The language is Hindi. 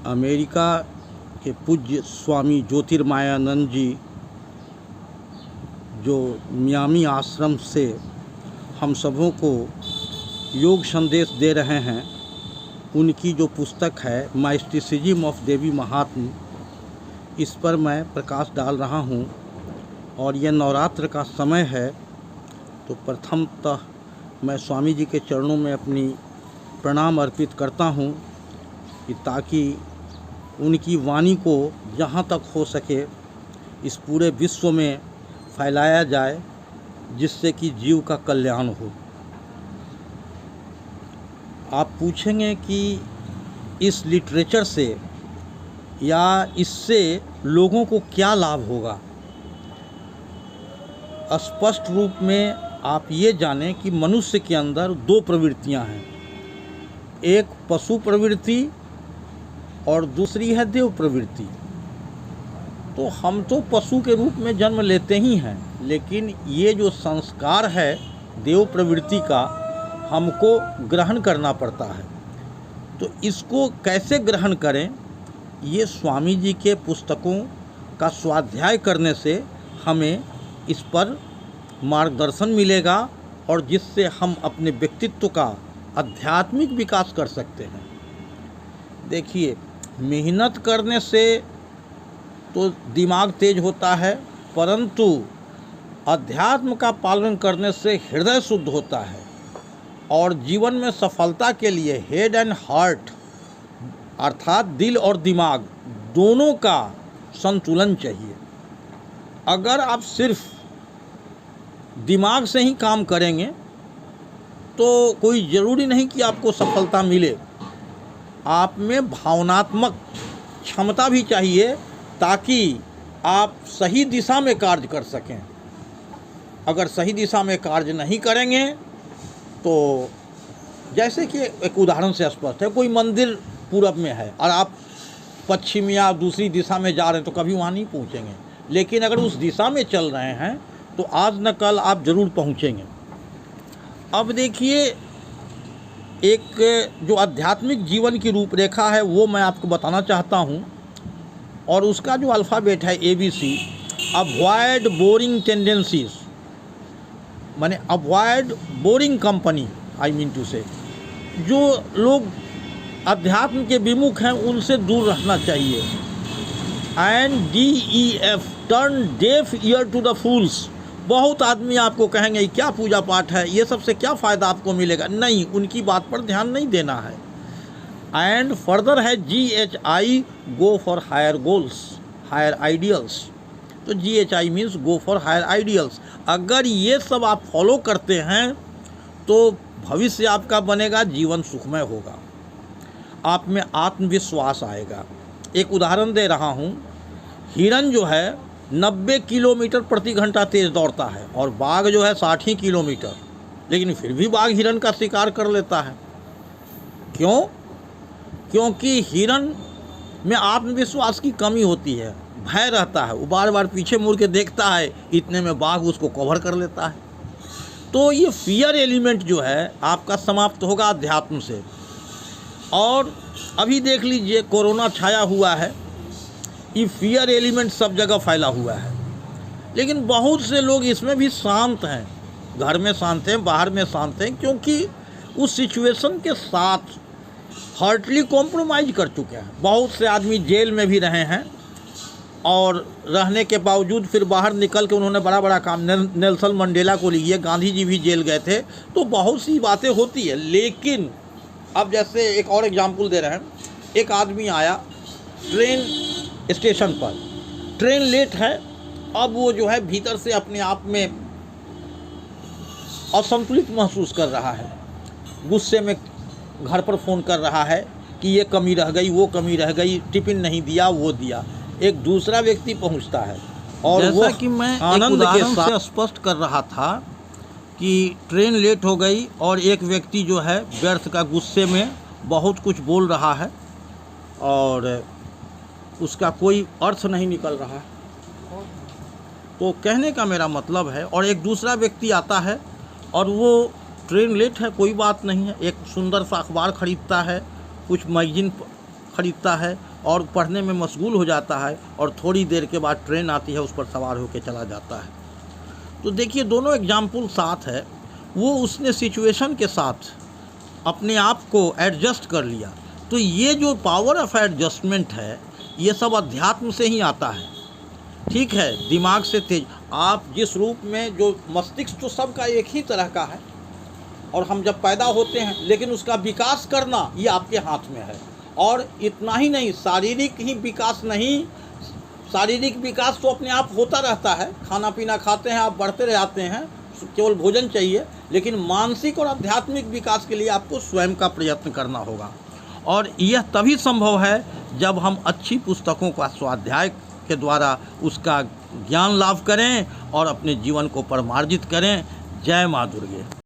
अमेरिका के पूज्य स्वामी ज्योतिर्मयानंद जी जो मियामी आश्रम से हम सबों को योग संदेश दे रहे हैं, उनकी जो पुस्तक है माइस्टिसिज्म ऑफ देवी महात्म, इस पर मैं प्रकाश डाल रहा हूँ। और यह नवरात्र का समय है, तो प्रथमतः मैं स्वामी जी के चरणों में अपनी प्रणाम अर्पित करता हूँ कि ताकि उनकी वाणी को जहाँ तक हो सके इस पूरे विश्व में फैलाया जाए, जिससे कि जीव का कल्याण हो। आप पूछेंगे कि इस लिटरेचर से या इससे लोगों को क्या लाभ होगा। स्पष्ट रूप में आप ये जानें कि मनुष्य के अंदर दो प्रवृत्तियां हैं, एक पशु प्रवृत्ति और दूसरी है देव प्रवृत्ति। तो हम तो पशु के रूप में जन्म लेते ही हैं, लेकिन ये जो संस्कार है देव प्रवृत्ति का, हमको ग्रहण करना पड़ता है। तो इसको कैसे ग्रहण करें, ये स्वामी जी के पुस्तकों का स्वाध्याय करने से हमें इस पर मार्गदर्शन मिलेगा और जिससे हम अपने व्यक्तित्व का आध्यात्मिक विकास कर सकते हैं। देखिए, मेहनत करने से तो दिमाग तेज होता है, परंतु अध्यात्म का पालन करने से हृदय शुद्ध होता है। और जीवन में सफलता के लिए हेड एंड हार्ट अर्थात दिल और दिमाग दोनों का संतुलन चाहिए। अगर आप सिर्फ दिमाग से ही काम करेंगे तो कोई ज़रूरी नहीं कि आपको सफलता मिले। आप में भावनात्मक क्षमता भी चाहिए ताकि आप सही दिशा में कार्य कर सकें। अगर सही दिशा में कार्य नहीं करेंगे तो जैसे कि एक उदाहरण से स्पष्ट है, कोई मंदिर पूरब में है और आप पश्चिम या दूसरी दिशा में जा रहे हैं तो कभी वहाँ नहीं पहुँचेंगे। लेकिन अगर उस दिशा में चल रहे हैं तो आज न कल आप ज़रूर पहुँचेंगे। अब देखिए, एक जो आध्यात्मिक जीवन की रूपरेखा है वो मैं आपको बताना चाहता हूँ, और उसका जो अल्फ़ाबेट है ABC, अवॉइड बोरिंग टेंडेंसीज, माने avoid boring company, I mean to say जो लोग अध्यात्म के विमुख हैं उनसे दूर रहना चाहिए। And DEF, turn deaf ear to the fools. बहुत आदमी आपको कहेंगे क्या पूजा पाठ है, ये सबसे क्या फ़ायदा आपको मिलेगा। नहीं, उनकी बात पर ध्यान नहीं देना है। एंड फर्दर है GHI, go for higher goals, higher ideals. तो GHI means go for higher ideals. अगर ये सब आप फॉलो करते हैं तो भविष्य आपका बनेगा, जीवन सुखमय होगा, आप में आत्मविश्वास आएगा। एक उदाहरण दे रहा हूँ, हिरन जो है 90 किलोमीटर प्रति घंटा तेज़ दौड़ता है और बाघ जो है 60 किलोमीटर, लेकिन फिर भी बाघ हिरन का शिकार कर लेता है। क्यों? क्योंकि हिरन में आत्मविश्वास की कमी होती है, भय रहता है, वो बार बार पीछे मुड़ के देखता है, इतने में बाघ उसको कवर कर लेता है। तो ये फियर एलिमेंट जो है आपका समाप्त होगा अध्यात्म से। और अभी देख लीजिए, कोरोना छाया हुआ है, ये फियर एलिमेंट सब जगह फैला हुआ है, लेकिन बहुत से लोग इसमें भी शांत हैं, घर में शांत हैं, बाहर में शांत हैं, क्योंकि उस सिचुएशन के साथ हार्टली कॉम्प्रोमाइज़ कर चुके हैं। बहुत से आदमी जेल में भी रहे हैं और रहने के बावजूद फिर बाहर निकल के उन्होंने बड़ा बड़ा काम, नेल्सन मंडेला को लीजिए, गांधी जी भी जेल गए थे। तो बहुत सी बातें होती है। लेकिन अब जैसे एक और एग्जाम्पल दे रहे हैं, एक आदमी आया ट्रेन स्टेशन पर, ट्रेन लेट है, अब वो जो है भीतर से अपने आप में असंतुलित महसूस कर रहा है, गुस्से में घर पर फ़ोन कर रहा है कि ये कमी रह गई, वो कमी रह गई, टिफ़िन नहीं दिया, वो दिया। एक दूसरा व्यक्ति पहुंचता है और वो कि मैं आनंद के साथ स्पष्ट कर रहा था कि ट्रेन लेट हो गई और एक व्यक्ति जो है व्यर्थ का गुस्से में बहुत कुछ बोल रहा है और उसका कोई अर्थ नहीं निकल रहा है। तो कहने का मेरा मतलब है, और एक दूसरा व्यक्ति आता है और वो ट्रेन लेट है, कोई बात नहीं है, एक सुंदर सा अखबार ख़रीदता है, कुछ मैगजीन खरीदता है और पढ़ने में मशगूल हो जाता है और थोड़ी देर के बाद ट्रेन आती है, उस पर सवार होकर चला जाता है। तो देखिए दोनों एग्जाम्पल साथ है, वो उसने सिचुएशन के साथ अपने आप को एडजस्ट कर लिया। तो ये जो पावर ऑफ एडजस्टमेंट है, ये सब अध्यात्म से ही आता है। ठीक है, दिमाग से तेज आप जिस रूप में, जो मस्तिष्क तो सबका एक ही तरह का है और हम जब पैदा होते हैं, लेकिन उसका विकास करना ये आपके हाथ में है। और इतना ही नहीं, शारीरिक ही विकास नहीं, शारीरिक विकास तो अपने आप होता रहता है, खाना पीना खाते हैं आप, बढ़ते रहते हैं, केवल भोजन चाहिए। लेकिन मानसिक और आध्यात्मिक विकास के लिए आपको स्वयं का प्रयत्न करना होगा। और यह तभी संभव है जब हम अच्छी पुस्तकों का स्वाध्याय के द्वारा उसका ज्ञान लाभ करें और अपने जीवन को परमार्जित करें। जय माँ दुर्गे।